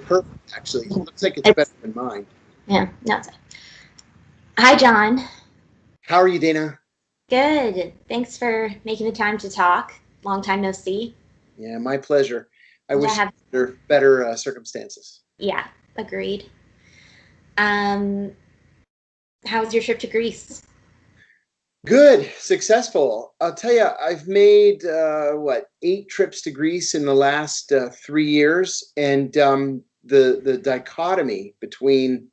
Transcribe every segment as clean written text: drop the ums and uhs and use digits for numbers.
perfect, actually. It looks like it's better than mine. Yeah, no. Hi, John. How are you, Dana? Good. Thanks for making the time to talk. Long time no see. Yeah, my pleasure. I Yeah, wish there were better circumstances. Yeah, agreed. Um, how was your trip to Greece? Good, successful. I'll tell you, I've made 8 trips to Greece in the last 3 years, and the dichotomy between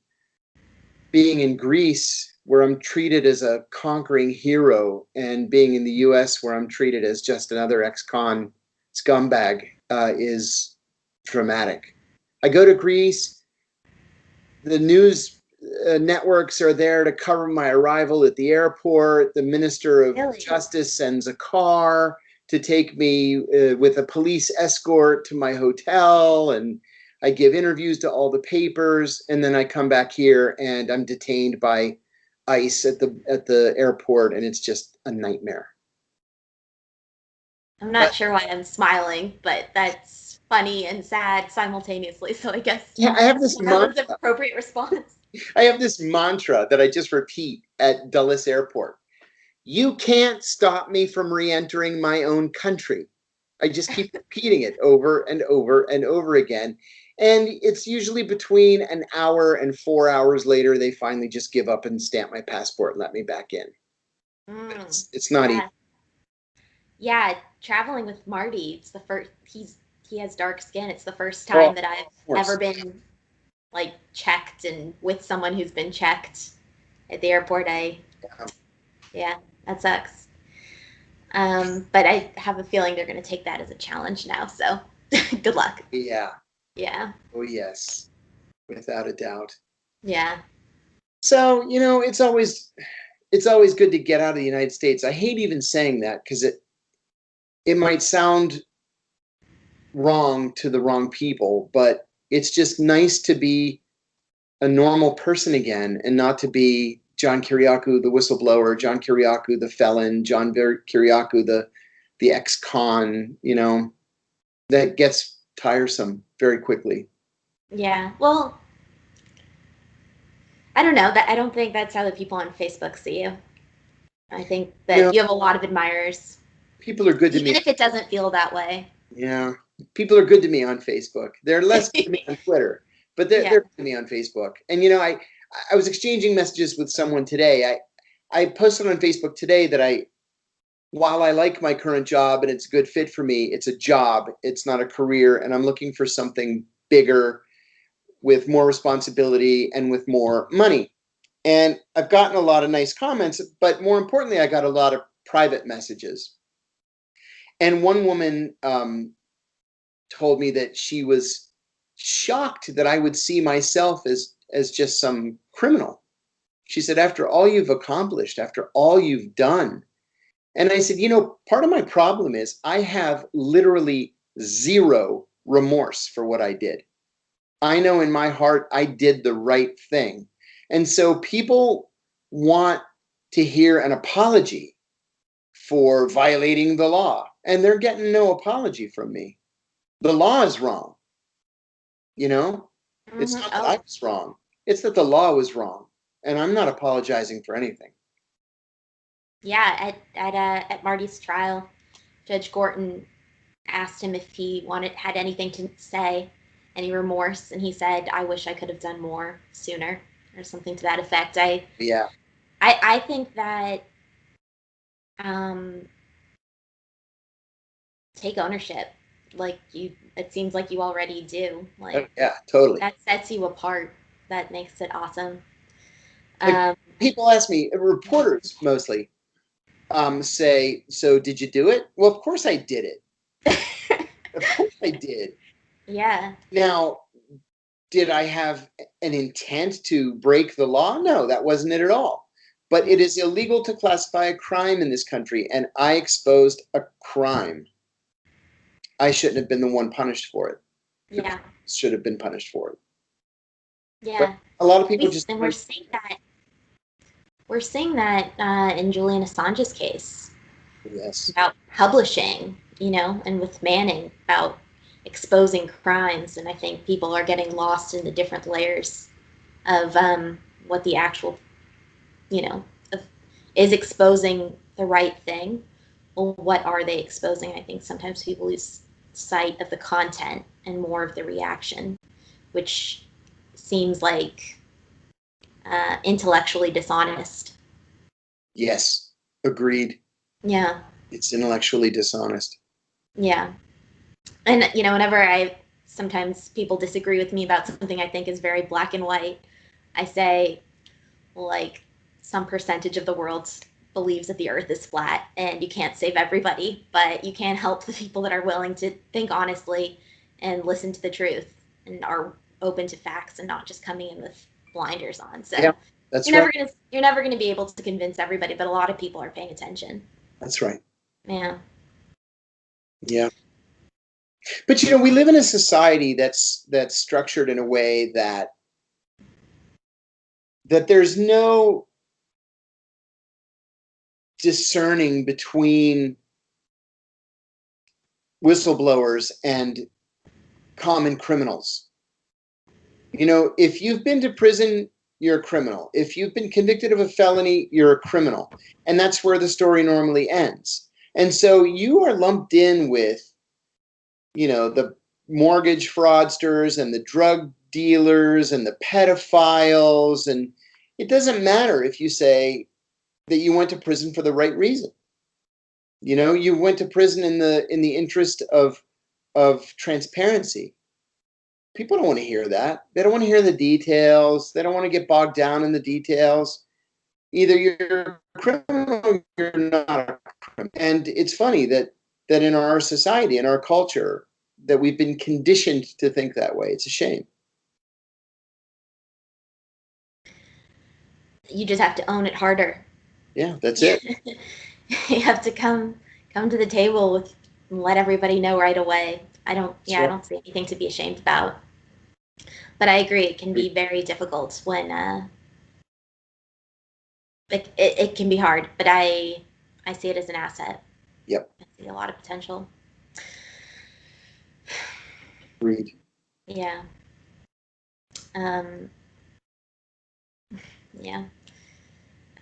being in Greece, where I'm treated as a conquering hero, and being in the U.S., where I'm treated as just another ex-con scumbag, is dramatic. I go to Greece. The news networks are there to cover my arrival at the airport. The Minister of Justice sends a car to take me with a police escort to my hotel, and I give interviews to all the papers, and then I come back here and I'm detained by ICE at the airport, and it's just a nightmare. I'm not sure why I'm smiling, but that's funny and sad simultaneously. So I guess I have this mantra. Appropriate response. I have this mantra that I just repeat at Dulles Airport. You can't stop me from re-entering my own country. I just keep repeating it over and over and over again. And it's usually between an hour and 4 hours later, they finally just give up and stamp my passport and let me back in. It's not easy. Yeah, traveling with Marty, it's the first, he has dark skin. It's the first time that I've ever been like checked and with someone who's been checked at the airport. Yeah, that sucks. But I have a feeling they're going to take that as a challenge now. So good luck. Yeah. Yeah. Oh, yes. Without a doubt. Yeah. So, it's always good to get out of the United States. I hate even saying that because it might sound wrong to the wrong people, but it's just nice to be a normal person again and not to be John Kiriakou, the whistleblower, John Kiriakou, the felon, John Kiriakou, the ex-con, that gets tiresome very quickly. Yeah. Well, I don't know. I don't think that's how the people on Facebook see you. I think that you have a lot of admirers. People are good to me. Even if it doesn't feel that way. Yeah. People are good to me on Facebook. They're less good to me on Twitter, but they're good to me on Facebook. And, I was exchanging messages with someone today. I posted on Facebook today that while I like my current job and it's a good fit for me, it's a job, it's not a career, and I'm looking for something bigger with more responsibility and with more money. And I've gotten a lot of nice comments, but more importantly, I got a lot of private messages. And one woman told me that she was shocked that I would see myself as just some criminal. She said, after all you've accomplished, after all you've done. And I said, part of my problem is I have literally zero remorse for what I did. I know in my heart I did the right thing. And so people want to hear an apology for violating the law, and they're getting no apology from me. The law is wrong. It's not that I was wrong. It's that the law was wrong, and I'm not apologizing for anything. Yeah, at Marty's trial, Judge Gorton asked him if he had anything to say, any remorse, and he said, "I wish I could have done more sooner," or something to that effect. I think that take ownership. It seems like you already do. Yeah, totally. That sets you apart. That makes it awesome. People ask me, reporters mostly, say, "So did you do it?" Well, of course I did it. Of course I did. Yeah. Now, did I have an intent to break the law? No, that wasn't it at all. But it is illegal to classify a crime in this country, and I exposed a crime. I shouldn't have been the one punished for it. Yeah. Should have been punished for it. Yeah. But a lot of people and we're seeing that. We're seeing that in Julian Assange's case. Yes. About publishing, and with Manning, about exposing crimes, and I think people are getting lost in the different layers of what the actual, of, is exposing the right thing. Well, what are they exposing? I think sometimes people lose sight of the content and more of the reaction, which seems like intellectually dishonest. Yes, agreed. Yeah. It's intellectually dishonest. Yeah. And, whenever sometimes people disagree with me about something I think is very black and white, I say, like, some percentage of the world believes that the earth is flat, and you can't save everybody, but you can help the people that are willing to think honestly and listen to the truth and are open to facts and not just coming in with blinders on. So yeah, that's you're right. never gonna be able to convince everybody, but a lot of people are paying attention. That's right. Yeah. Yeah. But we live in a society that's structured in a way that there's no discerning between whistleblowers and common criminals. If you've been to prison, you're a criminal. If you've been convicted of a felony, you're a criminal. And that's where the story normally ends. And so you are lumped in with, the mortgage fraudsters and the drug dealers and the pedophiles. And it doesn't matter if you say that you went to prison for the right reason. You went to prison in the interest of transparency. People don't want to hear that. They don't want to hear the details. They don't want to get bogged down in the details. Either you're a criminal or you're not a criminal. And it's funny that in our society, in our culture, that we've been conditioned to think that way. It's a shame. You just have to own it harder. Yeah, that's it. You have to come to the table with and let everybody know right away. I don't see anything to be ashamed about. But I agree, it can be very difficult when it can be hard, but I see it as an asset. Yep. I see a lot of potential. Agreed. Yeah. Yeah.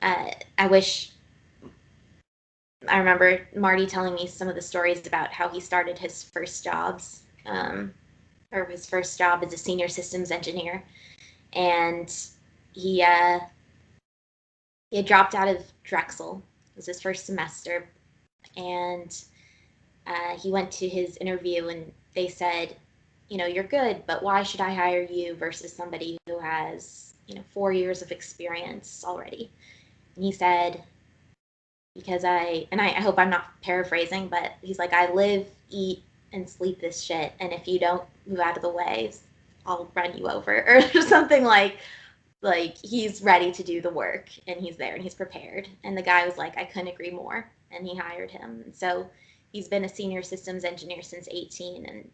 I remember Marty telling me some of the stories about how he started his first jobs, or his first job as a senior systems engineer, and he had dropped out of Drexel. It was his first semester, and he went to his interview, and they said, you're good, but why should I hire you versus somebody who has 4 years of experience already? And he said, because I hope I'm not paraphrasing, but he's like, I live, eat, and sleep this shit, and if you don't move out of the way, I'll run you over, or something like he's ready to do the work, and he's there, and he's prepared. And the guy was like, I couldn't agree more, and he hired him. And so he's been a senior systems engineer since 18, and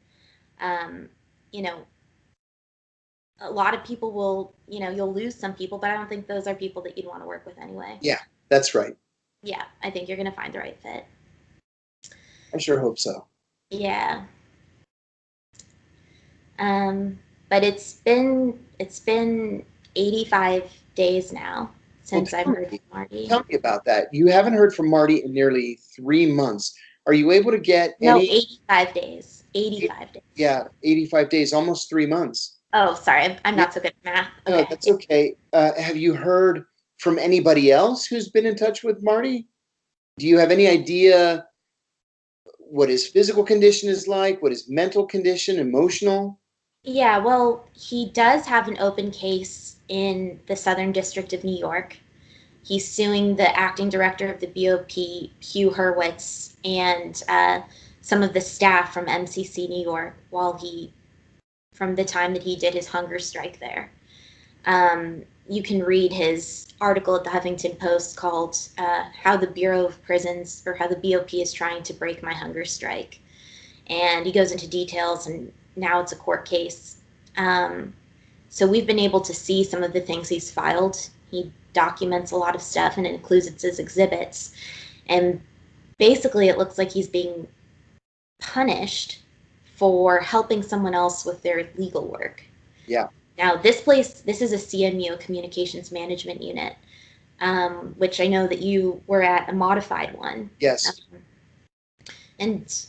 a lot of people will, you'll lose some people, but I don't think those are people that you'd want to work with anyway. Yeah, that's right. Yeah, I think you're going to find the right fit. I sure hope so. Yeah. But it's been 85 days now since I've heard from Marty. Tell me about that. You haven't heard from Marty in nearly 3 months. Are you able to get No, 85 days. 85 days. Yeah, 85 days, almost 3 months. Oh, sorry. I'm not so good at math. Okay. No, that's okay. Have you heard from anybody else who's been in touch with Marty? Do you have any idea what his physical condition is like, what his mental condition, emotional? Yeah, well, he does have an open case in the Southern District of New York. He's suing the acting director of the BOP, Hugh Hurwitz, and some of the staff from MCC New York from the time that he did his hunger strike there. You can read his article at the Huffington Post called How the Bureau of Prisons, or How the BOP is Trying to Break My Hunger Strike. And he goes into details, and now it's a court case. So we've been able to see some of the things he's filed. He documents a lot of stuff and includes it as exhibits. And basically it looks like he's being punished for helping someone else with their legal work. Yeah. Now, this is a CMU, Communications Management Unit, which I know that you were at a modified one. Yes. And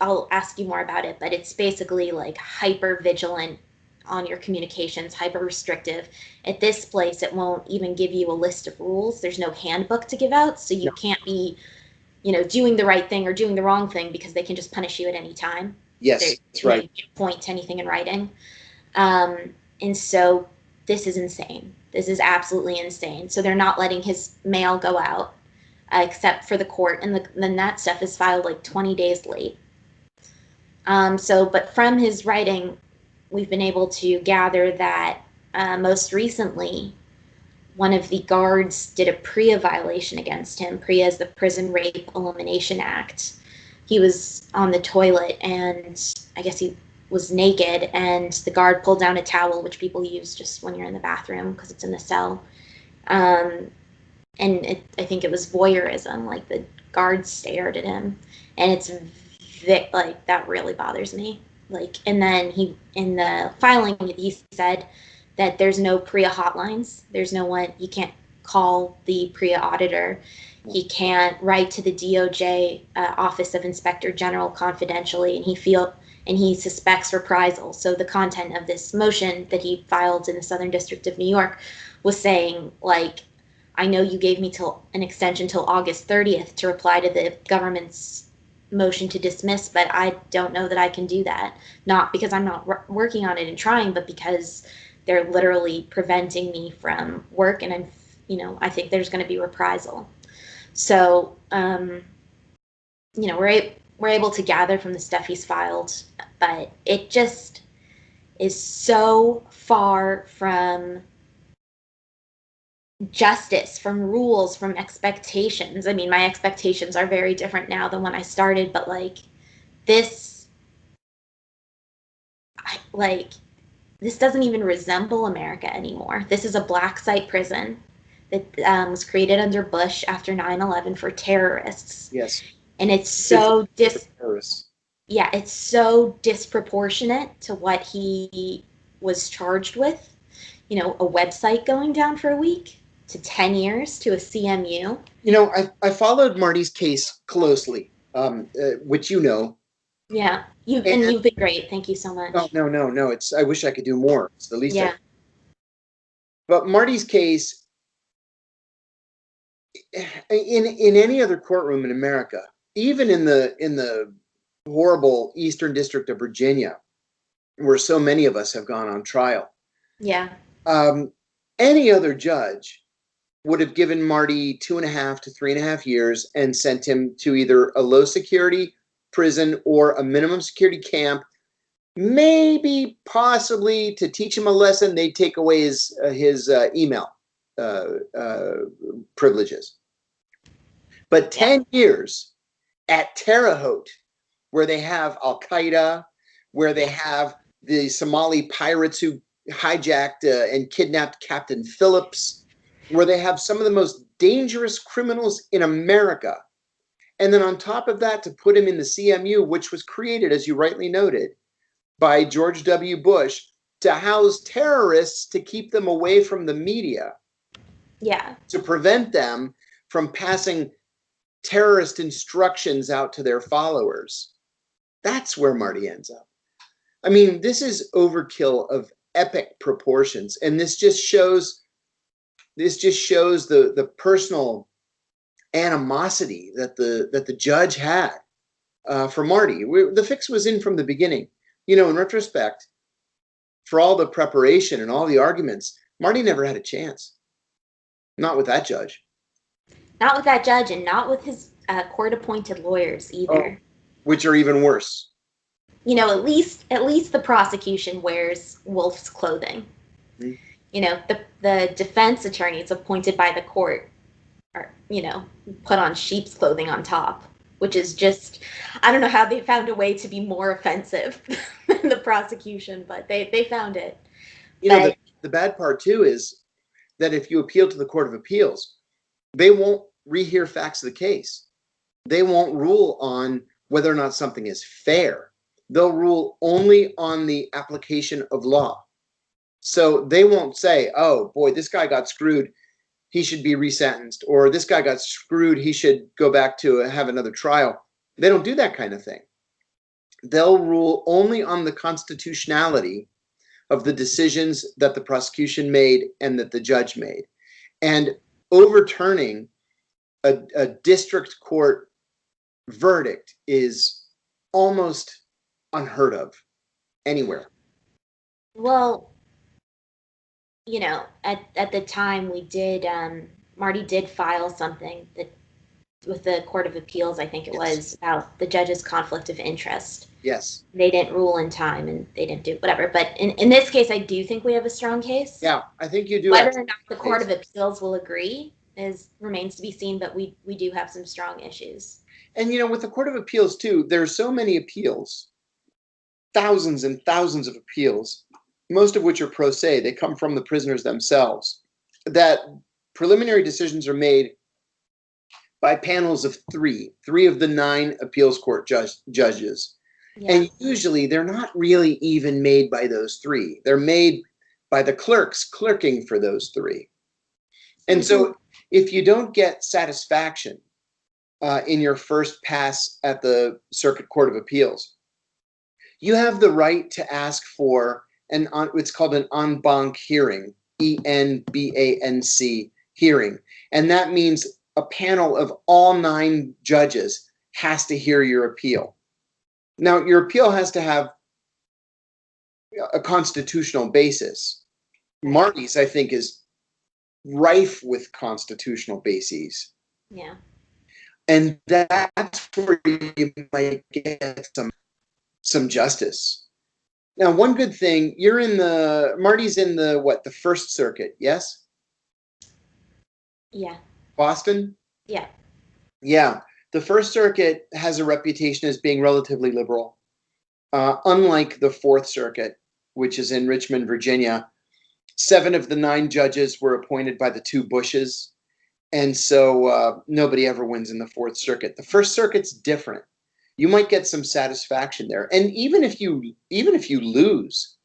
I'll ask you more about it, but it's basically like hyper vigilant on your communications, hyper restrictive. At this place, it won't even give you a list of rules. There's no handbook to give out, so you can't be, doing the right thing or doing the wrong thing, because they can just punish you at any time. Yes, that's right. You can't point to anything in writing. And so this is insane. This is absolutely insane. So they're not letting his mail go out, except for the court, and then that stuff is filed like 20 days late. But from his writing, we've been able to gather that most recently, one of the guards did a PREA violation against him. PREA is the Prison Rape Elimination Act. He was on the toilet, and I guess he was naked, and the guard pulled down a towel, which people use just when you're in the bathroom because it's in the cell. I think it was voyeurism, like the guard stared at him, and it's like, that really bothers me. Like, and then in the filing, he said that there's no PREA hotlines. There's no one. He can't call the PREA auditor. He can't write to the DOJ Office of Inspector General confidentially, and he suspects reprisal. So the content of this motion that he filed in the Southern District of New York was saying, like, I know you gave me an extension till August 30th to reply to the government's motion to dismiss, but I don't know that I can do that. Not because I'm not working on it and trying, but because they're literally preventing me from work, and I think there's going to be reprisal. So, we're able to gather from the stuff he's filed, but it just is so far from justice, from rules, from expectations. I mean, my expectations are very different now than when I started, but this doesn't even resemble America anymore. This is a black site prison that was created under Bush after 9/11 for terrorists. Yes. And it's so it's so disproportionate to what he was charged with. A website going down for a week, to 10 years, to a CMU. I followed Marty's case closely, which Yeah, you've been great. Thank you so much. No. I wish I could do more. It's the least. Yeah. But Marty's case, in any other courtroom in America, even in the horrible Eastern District of Virginia, where so many of us have gone on trial. Yeah. Any other judge would have given Marty 2.5 to 3.5 years and sent him to either a low security prison or a minimum security camp. Maybe, possibly, to teach him a lesson, they'd take away his email privileges. But 10 years at Terre Haute, where they have Al-Qaeda, where they have the Somali pirates who hijacked and kidnapped Captain Phillips, where they have some of the most dangerous criminals in America. And then on top of that, to put him in the CMU, which was created, as you rightly noted, by George W. Bush to house terrorists, to keep them away from the media. Yeah. To prevent them from passing terrorist instructions out to their followers. That's where Marty ends up. I mean, this is overkill of epic proportions, and this just shows the personal animosity that the judge had for Marty. The fix was in from the beginning. In retrospect, for all the preparation and all the arguments, Marty never had a chance. Not with that judge. Not with that judge, and not with his court-appointed lawyers either. Which are even worse. At least the prosecution wears wolf's clothing. Mm-hmm. The defense attorneys appointed by the court are, put on sheep's clothing on top, which is just, I don't know how they found a way to be more offensive than the prosecution, but they found it. The bad part too is that if you appeal to the Court of Appeals, they won't rehear facts of the case. They won't rule on whether or not something is fair. They'll rule only on the application of law. So they won't say, oh boy, this guy got screwed, he should be resentenced, or this guy got screwed, he should go back to have another trial. They don't do that kind of thing. They'll rule only on the constitutionality of the decisions that the prosecution made and that the judge made. And overturning a district court verdict is almost unheard of anywhere. Well, you know, at the time we did, Marty did file something that with the Court of Appeals, I think it was, about the judge's conflict of interest. Yes. They didn't rule in time and they didn't do whatever. But in this case, I do think we have a strong case. Yeah, I think you do. Whether or not the Court of Appeals will agree remains to be seen, but we do have some strong issues. And, you know, with the Court of Appeals, too, there are so many appeals, thousands and thousands of appeals, most of which are pro se. They come from the prisoners themselves, that preliminary decisions are made by panels of three of the 9 appeals court judges. Yeah. And usually they're not really even made by those 3. They're made by the clerks clerking for those 3. And so if you don't get satisfaction in your first pass at the Circuit Court of Appeals, you have the right to ask for it's called an en banc hearing, ENBANC hearing. And that means a panel of all 9 judges has to hear your appeal. Now, your appeal has to have a constitutional basis. Marty's, I think, is rife with constitutional bases. Yeah. And that's where you might get some justice. Now, one good thing, Marty's in the First Circuit, yes? Yeah. Boston? Yeah. Yeah. The First Circuit has a reputation as being relatively liberal, unlike the Fourth Circuit, which is in Richmond, Virginia. 7 of the 9 judges were appointed by the 2 Bushes, and so nobody ever wins in the Fourth Circuit. The First Circuit's different. You might get some satisfaction there, and even if you lose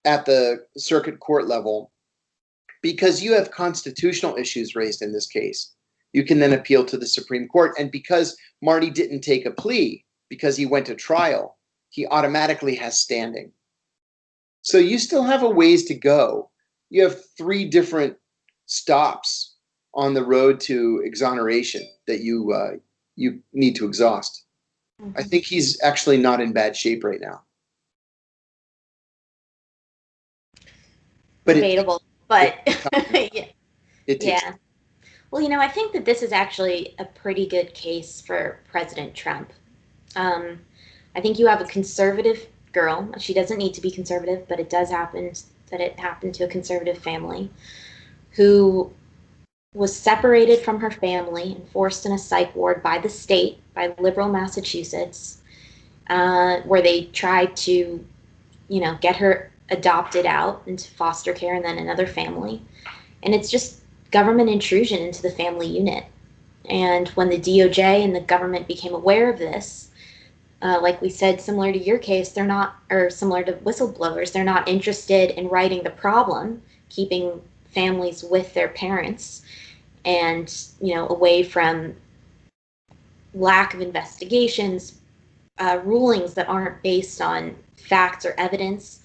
at the circuit court level, because you have constitutional issues raised in this case, you can then appeal to the Supreme Court. And because Marty didn't take a plea, because he went to trial, he automatically has standing. So you still have a ways to go. You have 3 different stops on the road to exoneration that you need to exhaust. Mm-hmm. I think he's actually not in bad shape right now. But debatable, yeah. Well, you know, I think that this is actually a pretty good case for President Trump. I think you have a conservative girl. She doesn't need to be conservative, but it does happen that it happened to a conservative family who was separated from her family and forced in a psych ward by the state, by liberal Massachusetts, where they tried to, get her adopted out into foster care and then another family. And it's just government intrusion into the family unit. And when the DOJ and the government became aware of this, like we said, similar to your case, similar to whistleblowers, they're not interested in righting the problem, keeping families with their parents and, away from lack of investigations, rulings that aren't based on facts or evidence.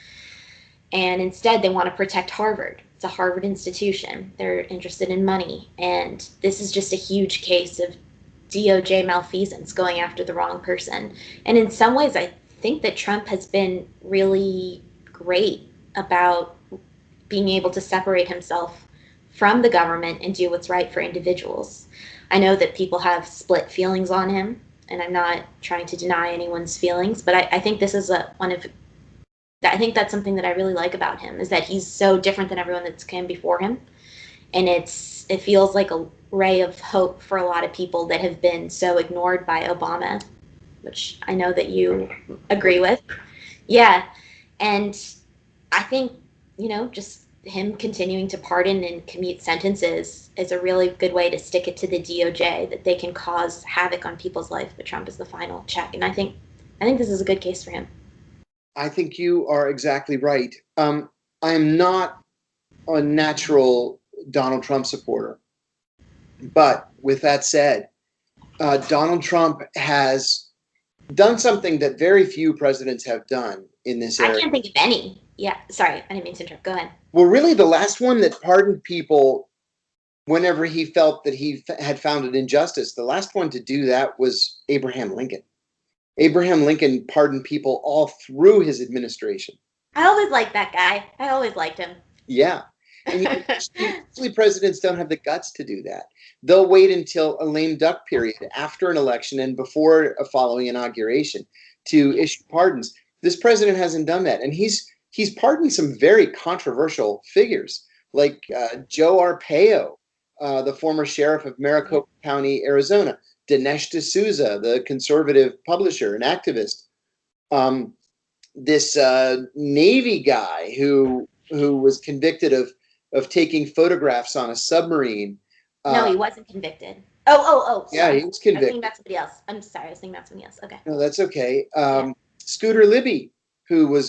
And instead, they want to protect Harvard. It's a Harvard institution. They're interested in money. And this is just a huge case of DOJ malfeasance, going after the wrong person. And in some ways, I think that Trump has been really great about being able to separate himself from the government and do what's right for individuals. I know that people have split feelings on him, and I'm not trying to deny anyone's feelings, but I think this is I think that's something that I really like about him, is that he's so different than everyone that's came before him. And it feels like a ray of hope for a lot of people that have been so ignored by Obama, which I know that you agree with. Yeah. And I think, just him continuing to pardon and commute sentences is a really good way to stick it to the DOJ that they can cause havoc on people's life, but Trump is the final check. And I think this is a good case for him. I think you are exactly right. I am not a natural Donald Trump supporter. But with that said, Donald Trump has done something that very few presidents have done in this area. I can't think of any. Yeah, sorry, I didn't mean to interrupt. Go ahead. Well, really, the last one that pardoned people whenever he felt that he had found an injustice, the last one to do that was Abraham Lincoln. Abraham Lincoln pardoned people all through his administration. I always liked that guy. I always liked him. Yeah. And usually presidents don't have the guts to do that. They'll wait until a lame duck period after an election and before a following inauguration to issue pardons. This president hasn't done that. And he's pardoned some very controversial figures like Joe Arpaio, the former sheriff of Maricopa County, Arizona, Dinesh D'Souza, the conservative publisher and activist, this Navy guy who was convicted of taking photographs on a submarine. No, he wasn't convicted. Oh. Yeah, he was convicted. I was thinking about somebody else. I'm sorry, I was thinking about somebody else. Okay. No, that's okay. Scooter Libby, who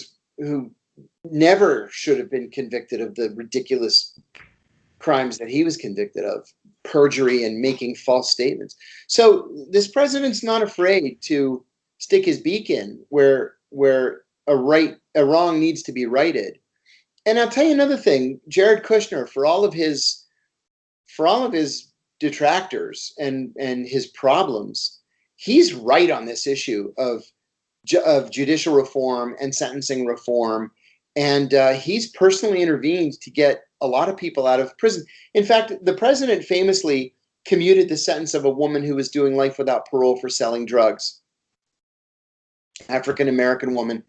never should have been convicted of the ridiculous crimes that he was convicted of, perjury and making false statements. So this president's not afraid to stick his beak in where a wrong needs to be righted. And I'll tell you another thing, Jared Kushner, for all of his detractors and his problems, he's right on this issue of judicial reform and sentencing reform. And he's personally intervened to get a lot of people out of prison. In fact, the president famously commuted the sentence of a woman who was doing life without parole for selling drugs. African-American woman.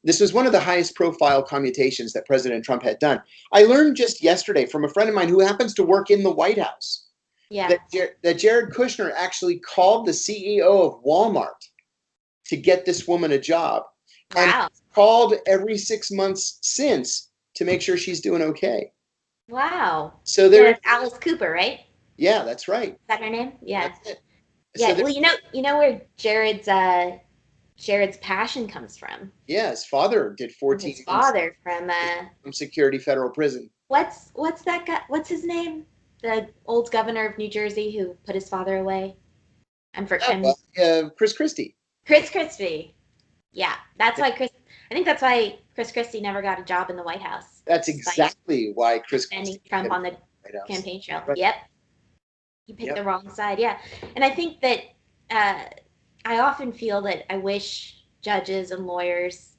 This was one of the highest profile commutations that President Trump had done. I learned just yesterday from a friend of mine who happens to work in the White House that Jared Kushner actually called the CEO of Walmart to get this woman a job. Wow. And called every 6 months since to make sure she's doing okay. Wow. So there's Alice Cooper, right? Yeah, that's right. Is that her name? Yeah. That's it. Yeah. So well, you know where Jared's passion comes from. Yeah, his father did 14 His father from security federal prison. What's that guy? What's his name? The old governor of New Jersey who put his father away. Chris Christie. Chris Christie. Yeah, that's why I think that's why Chris Christie never got a job in the White House. That's exactly why Chris Christie Trump on the campaign trail. Right. Yep. He picked the wrong side. Yeah, and I think that I often feel that I wish judges and lawyers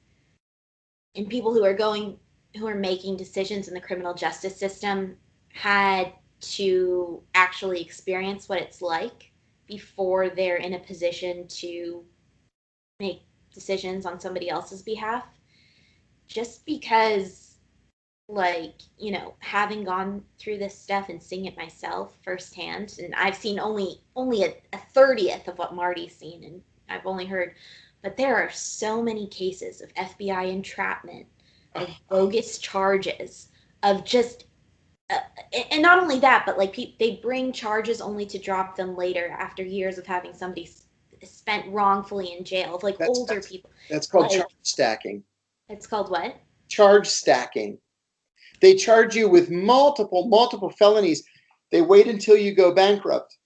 and people who are making decisions in the criminal justice system had to actually experience what it's like before they're in a position to make decisions on somebody else's behalf. Just because, having gone through this stuff and seeing it myself firsthand, and I've seen only a 30th of what Marty's seen, and I've only heard, but there are so many cases of FBI entrapment, of bogus charges, of just, and not only that, but they bring charges only to drop them later after years of having somebody spent wrongfully in jail, of older people. That's called charge stacking. It's called what? Charge stacking. They charge you with multiple felonies. They wait until you go bankrupt,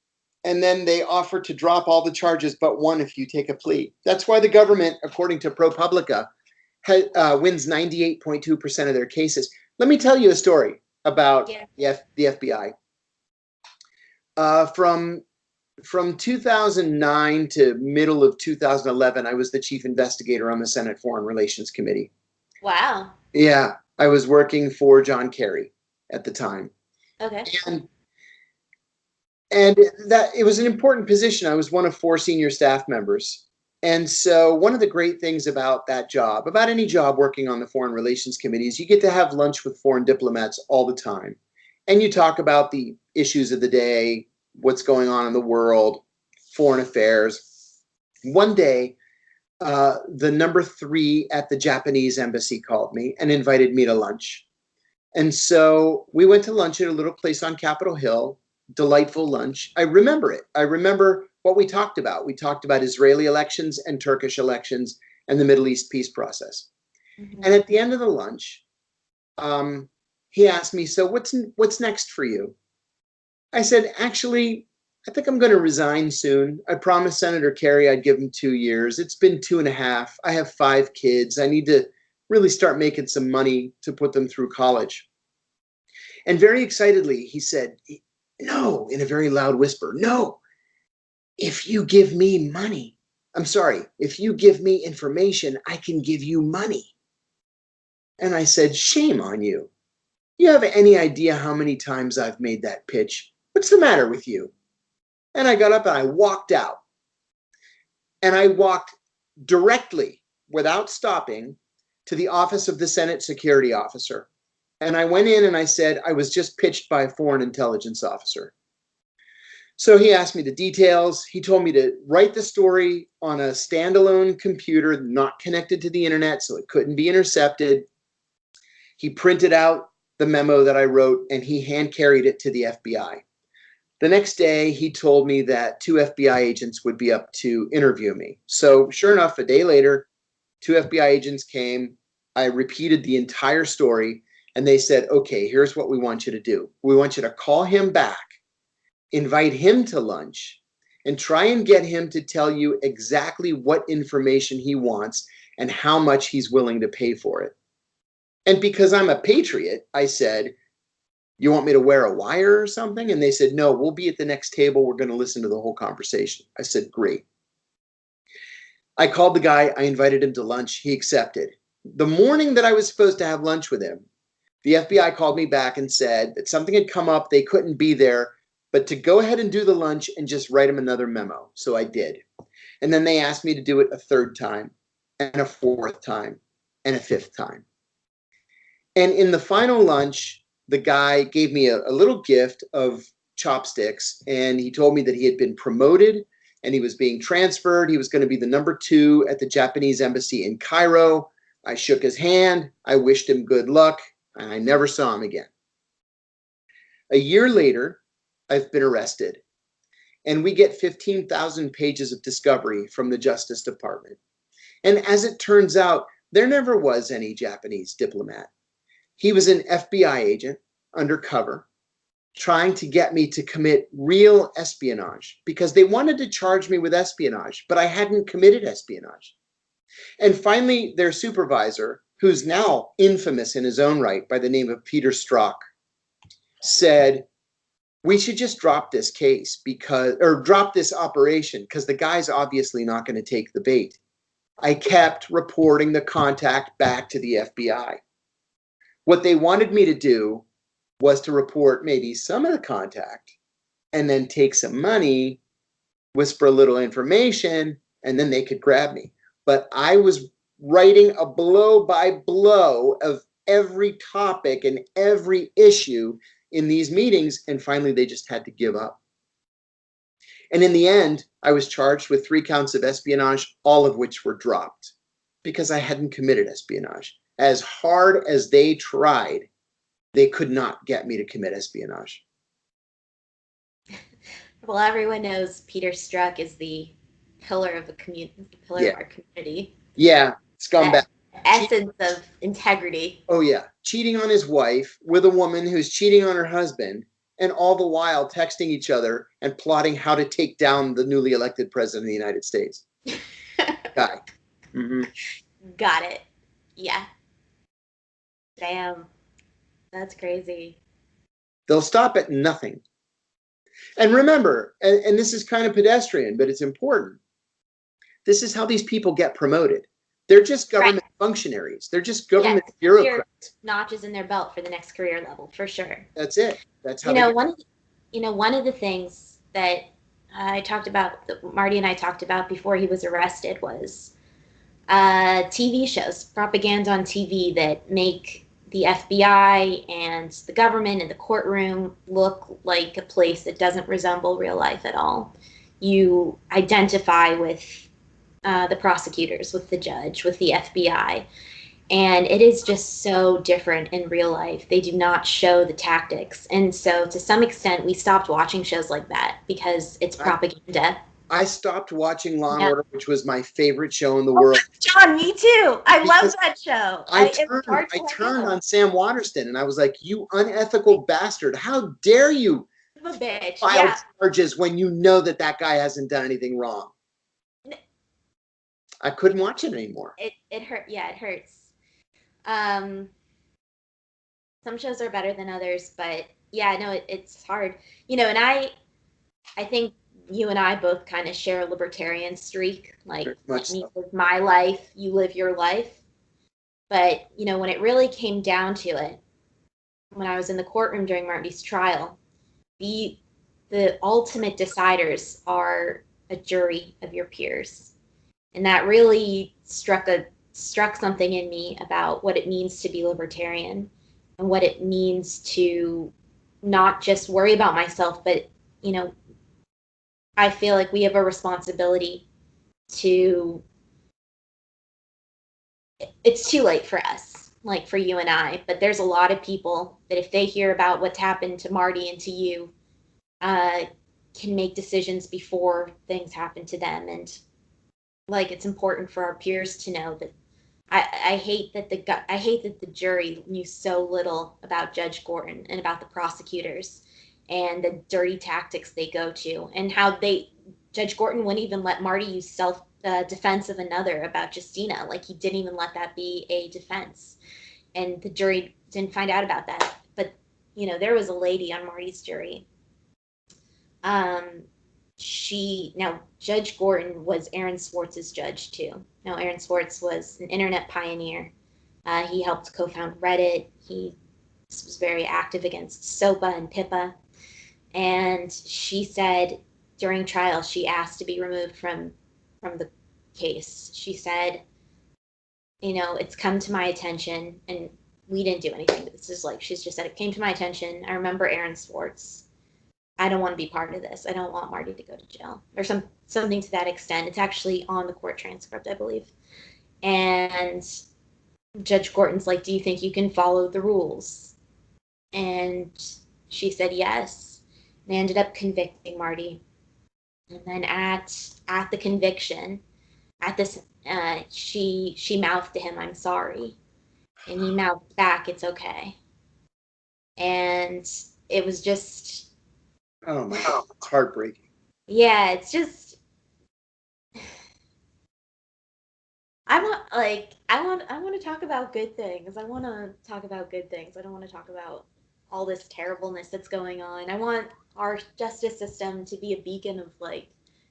and then they offer to drop all the charges but one if you take a plea. That's why the government, according to ProPublica, wins 98.2% of their cases. Let me tell you a story about the FBI. From 2009 to middle of 2011, I was the chief investigator on the Senate Foreign Relations Committee. Wow. Yeah, I was working for John Kerry at the time. Okay. And that it was an important position. I was one of 4 senior staff members. And so one of the great things about that job, about any job working on the Foreign Relations Committee, is you get to have lunch with foreign diplomats all the time. And you talk about the issues of the day, what's going on in the world, foreign affairs. One day, the number 3 at the Japanese embassy called me and invited me to lunch. And so we went to lunch at a little place on Capitol Hill, delightful lunch. I remember it. I remember what we talked about. We talked about Israeli elections and Turkish elections and the Middle East peace process. Mm-hmm. And at the end of the lunch, he asked me, so what's next for you? I said, actually, I think I'm going to resign soon. I promised Senator Kerry I'd give him 2 years. It's been 2.5. I have 5 kids. I need to really start making some money to put them through college. And very excitedly, he said, no, in a very loud whisper, no, if you give me money, if you give me information, I can give you money. And I said, shame on you. You have any idea how many times I've made that pitch? What's the matter with you? And I got up and I walked out. And I walked directly, without stopping, to the office of the Senate Security Officer. And I went in and I said, I was just pitched by a foreign intelligence officer. So he asked me the details. He told me to write the story on a standalone computer, not connected to the internet, so it couldn't be intercepted. He printed out the memo that I wrote and he hand carried it to the FBI. The next day, he told me that 2 FBI agents would be up to interview me. So sure enough, a day later, 2 FBI agents came. I repeated the entire story and they said, okay, here's what we want you to do. We want you to call him back, invite him to lunch, and try and get him to tell you exactly what information he wants and how much he's willing to pay for it. And because I'm a patriot, I said, you want me to wear a wire or something? And they said, no, we'll be at the next table. We're going to listen to the whole conversation. I said, great. I called the guy. I invited him to lunch. He accepted. The morning that I was supposed to have lunch with him, the FBI called me back and said that something had come up. They couldn't be there, but to go ahead and do the lunch and just write him another memo. So I did. And then they asked me to do it a 3rd time and a 4th time and a 5th time. And in the final lunch, the guy gave me a little gift of chopsticks, and he told me that he had been promoted and he was being transferred. He was going to be the number 2 at the Japanese embassy in Cairo. I shook his hand. I wished him good luck, and I never saw him again. A year later, I've been arrested, and we get 15,000 pages of discovery from the Justice Department. And as it turns out, there never was any Japanese diplomat. He was an FBI agent undercover trying to get me to commit real espionage because they wanted to charge me with espionage, but I hadn't committed espionage. And finally, their supervisor, who's now infamous in his own right by the name of Peter Strzok, said, we should just drop this case drop this operation because the guy's obviously not going to take the bait. I kept reporting the contact back to the FBI. What they wanted me to do was to report maybe some of the contact and then take some money, whisper a little information, and then they could grab me. But I was writing a blow by blow of every topic and every issue in these meetings, and finally they just had to give up. And in the end, I was charged with 3 counts of espionage, all of which were dropped because I hadn't committed espionage. As hard as they tried, they could not get me to commit espionage. Well, everyone knows Peter Strzok is the pillar of the community, of our community. Yeah, scumbag. Essence of integrity. Oh yeah, cheating on his wife with a woman who's cheating on her husband, and all the while texting each other and plotting how to take down the newly elected president of the United States. Guy. Mm-hmm. Got it. Yeah. Damn. That's crazy. They'll stop at nothing. And remember, and this is kind of pedestrian, but it's important. This is how these people get promoted. They're just government functionaries. They're just government bureaucrats. Notches in their belt for the next career level, for sure. That's it. That's how one of the things that I talked about, that Marty and I talked about before he was arrested, was TV shows, propaganda on TV that make the FBI and the government and the courtroom look like a place that doesn't resemble real life at all. You identify with the prosecutors, with the judge, with the FBI. And it is just so different in real life. They do not show the tactics. And so to some extent, we stopped watching shows like that because it's propaganda. I stopped watching Law and Yeah. Order, which was my favorite show in the world. John, me too. I love that show. I turned on Sam Waterston and I was like, you unethical bastard. How dare you I'm a bitch. file charges when you know that that guy hasn't done anything wrong? I couldn't watch it anymore. It hurt. Yeah, it hurts. Some shows are better than others, but yeah, no, it's hard. You know, and I think you and I both kind of share a libertarian streak. Like, let me live my life, you live your life. But, you know, when it really came down to it, when I was in the courtroom during Marty's trial, the ultimate deciders are a jury of your peers. And that really struck something in me about what it means to be libertarian and what it means to not just worry about myself, but, you know, I feel like we have a responsibility to, it's too late for us, like for you and I, but there's a lot of people that if they hear about what's happened to Marty and to you, can make decisions before things happen to them. And like, it's important for our peers to know that I hate that the jury knew so little about Judge Gorton and about the prosecutors and the dirty tactics they go to, and how Judge Gorton wouldn't even let Marty use self defense of another about Justina. Like, he didn't even let that be a defense, and the jury didn't find out about that. But you know, there was a lady on Marty's jury. Now Judge Gorton was Aaron Swartz's judge too. Now Aaron Swartz was an internet pioneer. He helped co-found Reddit. He was very active against SOPA and PIPA. And she said during trial, she asked to be removed from the case. She said, you know, it's come to my attention, and we didn't do anything. This is like, she's just said, it came to my attention. I remember Aaron Swartz. I don't want to be part of this. I don't want Marty to go to jail, or something to that extent. It's actually on the court transcript, I believe. And Judge Gorton's like, do you think you can follow the rules? And she said yes. They ended up convicting Marty. And then at the conviction, at this, she mouthed to him, "I'm sorry," and he mouthed back, "It's okay." And it was just, oh my God, it's heartbreaking. Yeah, it's just, I want to talk about good things. I want to talk about good things. I don't want to talk about all this terribleness that's going on. I want our justice system to be a beacon of like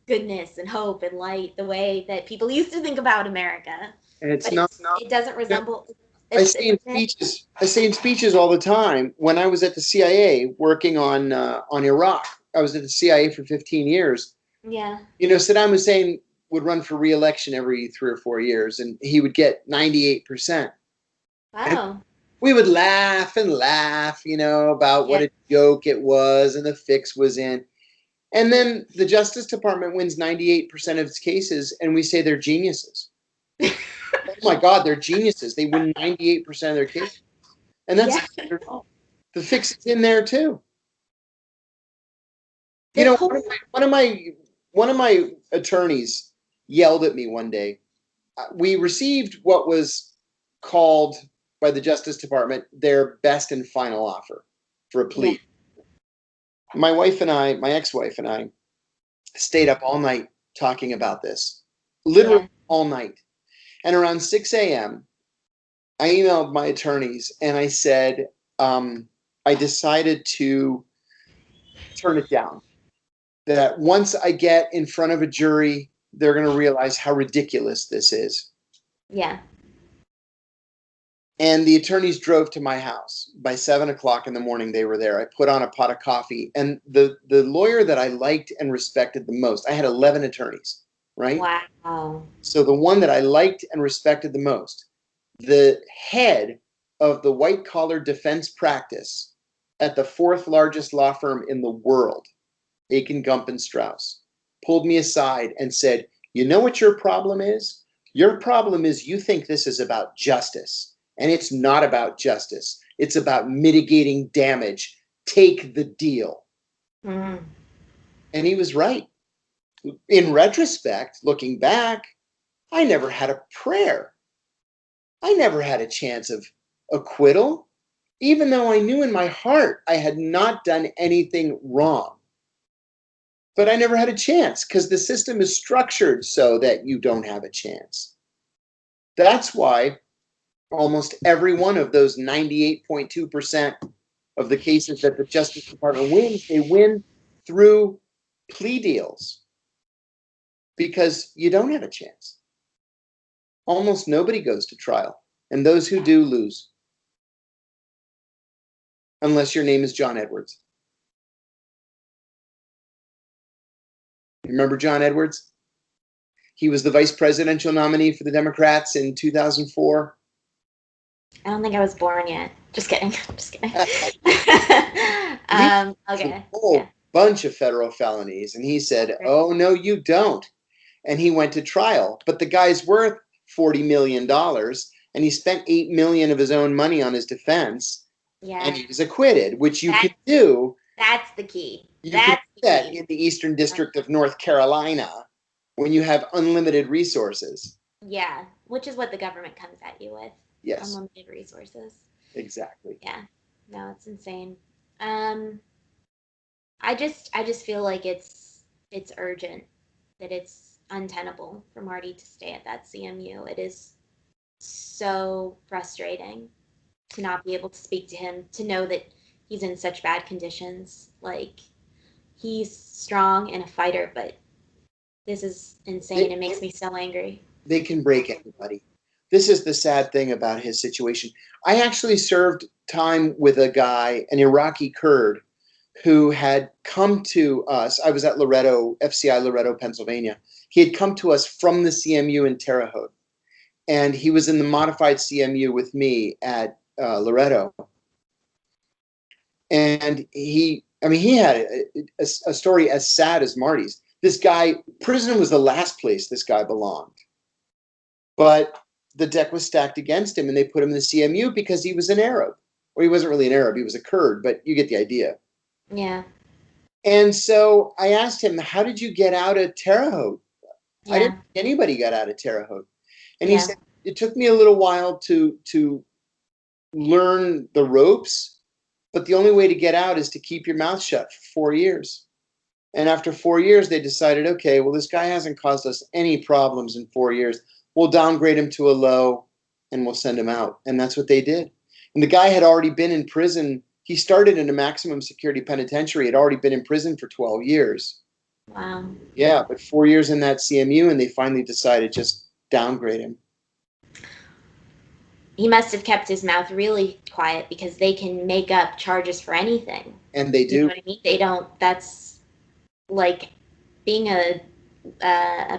goodness and hope and light, the way that people used to think about America. And it's not. It doesn't resemble. I say in speeches all the time. When I was at the CIA working on Iraq, I was at the CIA for 15 years. Yeah. You know, Saddam Hussein would run for re-election every 3 or 4 years, and he would get 98%. Wow. And we would laugh and laugh, you know, about what a joke it was and the fix was in. And then the Justice Department wins 98% of its cases, and we say they're geniuses. Oh my God, they're geniuses. They win 98% of their cases. And that's the fix is in there too. You know, one of my attorneys yelled at me one day. We received what was called by the Justice Department their best and final offer for a plea. My ex-wife and I stayed up all night talking about this, literally all night. And around 6 a.m., I emailed my attorneys and I said, I decided to turn it down. That once I get in front of a jury, they're going to realize how ridiculous this is. Yeah. And the attorneys drove to my house. By 7 o'clock in the morning, they were there. I put on a pot of coffee. And the lawyer that I liked and respected the most, I had 11 attorneys, right? Wow. So the one that I liked and respected the most, the head of the white-collar defense practice at the 4th largest law firm in the world, Aiken, Gump and Strauss, pulled me aside and said, you know what your problem is? Your problem is you think this is about justice. And it's not about justice. It's about mitigating damage. Take the deal. And he was right. In retrospect, looking back, I never had a prayer. I never had a chance of acquittal, even though I knew in my heart I had not done anything wrong. But I never had a chance because the system is structured so that you don't have a chance. That's why almost every one of those 98.2% of the cases that the Justice Department wins, they win through plea deals because you don't have a chance. Almost nobody goes to trial, and those who do lose. Unless your name is John Edwards. Remember John Edwards? He was the vice presidential nominee for the Democrats in 2004. I don't think I was born yet. Just kidding. Just kidding. Okay. A whole bunch of federal felonies, and he said, "Oh no, you don't." And he went to trial, but the guy's worth $40 million, and he spent $8 million of his own money on his defense. Yeah. And he was acquitted, which you could do. That's the key. That's the key. In the Eastern District of North Carolina, when you have unlimited resources. Yeah, which is what the government comes at you with. Yes. Unlimited resources. Exactly. Yeah. No, it's insane. I just feel like it's urgent, that it's untenable for Marty to stay at that CMU. It is so frustrating to not be able to speak to him, to know that he's in such bad conditions. Like, he's strong and a fighter, but this is insane. It makes me so angry. They can break anybody. This is the sad thing about his situation. I actually served time with a guy, an Iraqi Kurd, who had come to us. I was at Loretto, FCI Loretto, Pennsylvania. He had come to us from the CMU in Terre Haute, and he was in the modified CMU with me at Loretto. And he had a story as sad as Marty's. This guy, prison was the last place this guy belonged. But the deck was stacked against him, and they put him in the CMU because he was an Arab. Well, he wasn't really an Arab, he was a Kurd, but you get the idea. Yeah. And so I asked him, how did you get out of Terre Haute? Yeah. I didn't think anybody got out of Terre Haute. And he said, it took me a little while to learn the ropes, but the only way to get out is to keep your mouth shut for 4 years. And after 4 years, they decided, okay, well, this guy hasn't caused us any problems in 4 years. We'll downgrade him to a low and we'll send him out. And that's what they did. And the guy had already been in prison. He started in a maximum security penitentiary, had already been in prison for 12 years. Wow. Yeah, but 4 years in that CMU, and they finally decided just downgrade him. He must have kept his mouth really quiet because they can make up charges for anything. And they do. You know what I mean? They don't. That's like being a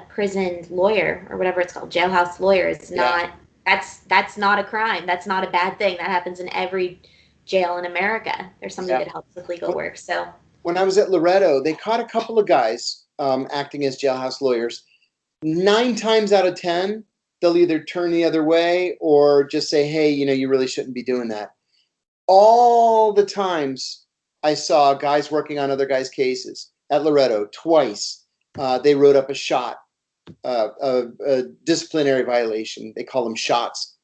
prison lawyer or whatever it's called, jailhouse lawyer is not. That's not a crime. That's not a bad thing. That happens in every jail in America. There's somebody that helps with legal work. So when I was at Loretto, they caught a couple of guys acting as jailhouse lawyers. 9 times out of 10, they'll either turn the other way or just say, hey, you really shouldn't be doing that. All the times I saw guys working on other guys' cases at Loretto, twice, they wrote up a shot, a disciplinary violation. They call them shots.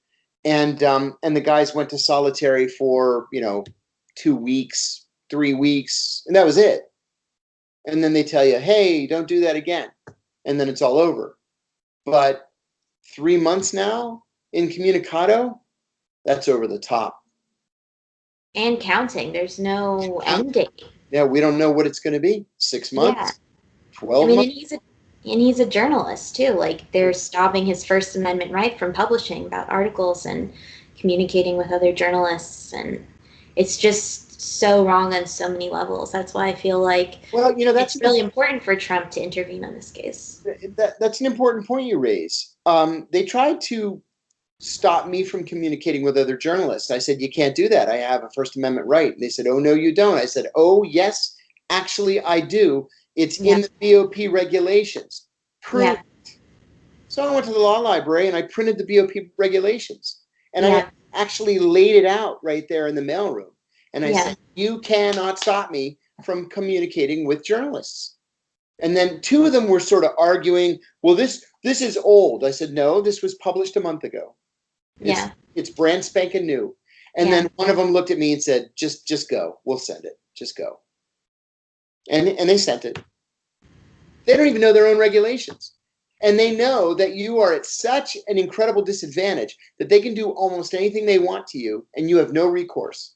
And the guys went to solitary for, 2 weeks, 3 weeks, and that was it. And then they tell you, hey, don't do that again. And then it's all over. But 3 months now incommunicado, that's over the top. And counting. There's no end date. Yeah, we don't know what it's going to be. 6 months, 12 months. And he's a journalist too. Like, they're stopping his First Amendment right from publishing about articles and communicating with other journalists, and it's just so wrong on so many levels. That's why I feel like that's really important for Trump to intervene on this case. That's an important point you raise. They tried to stop me from communicating with other journalists. I said, you can't do that. I have a First Amendment right. And they said, oh, no, you don't. I said, oh, yes, actually, I do. It's in the BOP regulations. Print. So I went to the law library and I printed the BOP regulations. And actually laid it out right there in the mailroom. And I Yeah. said, you cannot stop me from communicating with journalists. And then two of them were sort of arguing, well, this is old. I said, no, this was published a month ago. Yeah. It's brand spanking new. And Yeah. then one of them looked at me and said, just go. We'll send it. Just go. And they sent it. They don't even know their own regulations. And they know that you are at such an incredible disadvantage that they can do almost anything they want to you, and you have no recourse.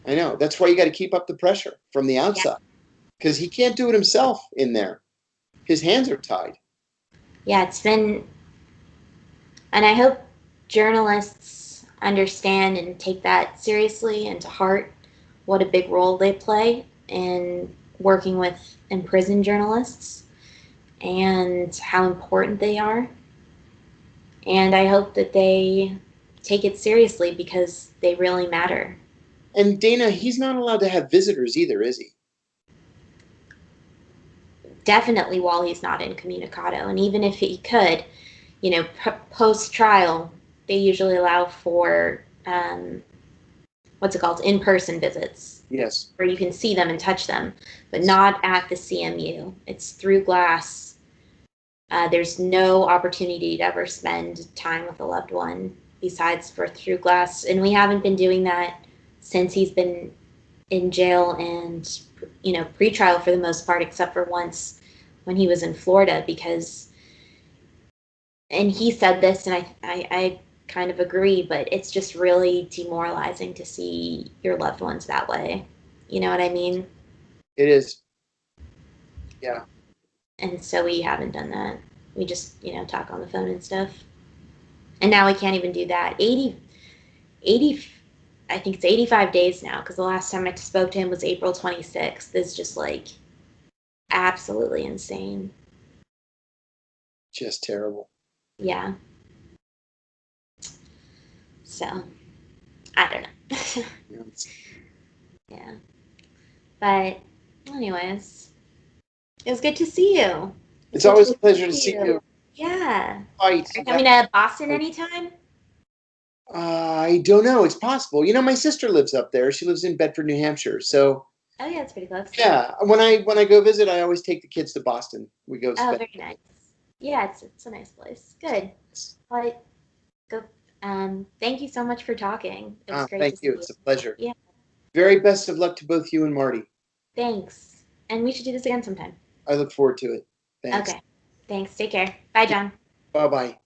I know. That's why you got to keep up the pressure from the outside, because he can't do it himself in there. His hands are tied. Yeah, it's been, and I hope journalists understand and take that seriously and to heart what a big role they play in working with imprisoned journalists and how important they are. And I hope that they take it seriously because they really matter. And Dana, he's not allowed to have visitors either, is he? Definitely while he's not incommunicado. And even if he could, you know, post-trial, they usually allow for, what's it called, in-person visits. Yes. Where you can see them and touch them, but not at the CMU. It's through glass. There's no opportunity to ever spend time with a loved one besides for through glass. And we haven't been doing that since he's been in jail and, you know, pre-trial for the most part, except for once when he was in Florida, because, and he said this, and I kind of agree, but it's just really demoralizing to see your loved ones that way. You know what I mean? It is. Yeah. And so we haven't done that. We just, you know, talk on the phone and stuff. And now we can't even do that. 80, I think it's 85 days now, because the last time I spoke to him was April 26th. It's just like absolutely insane. Just terrible. Yeah. So, I don't know. Yeah. But, anyways, it was good to see you. It's always a pleasure to see you. Yeah. Right. Are you coming to Boston anytime? I don't know. It's possible. You know, my sister lives up there. She lives in Bedford, New Hampshire. So. Oh yeah, it's pretty close. Yeah. When I go visit, I always take the kids to Boston. We go. Oh, very nice. Yeah, it's a nice place. Good. But go. Thank you so much for talking. It was great. Thank you. It's a pleasure. Yeah. Very best of luck to both you and Marty. Thanks. And we should do this again sometime. I look forward to it. Thanks. Okay. Thanks. Take care. Bye, John. Bye-bye.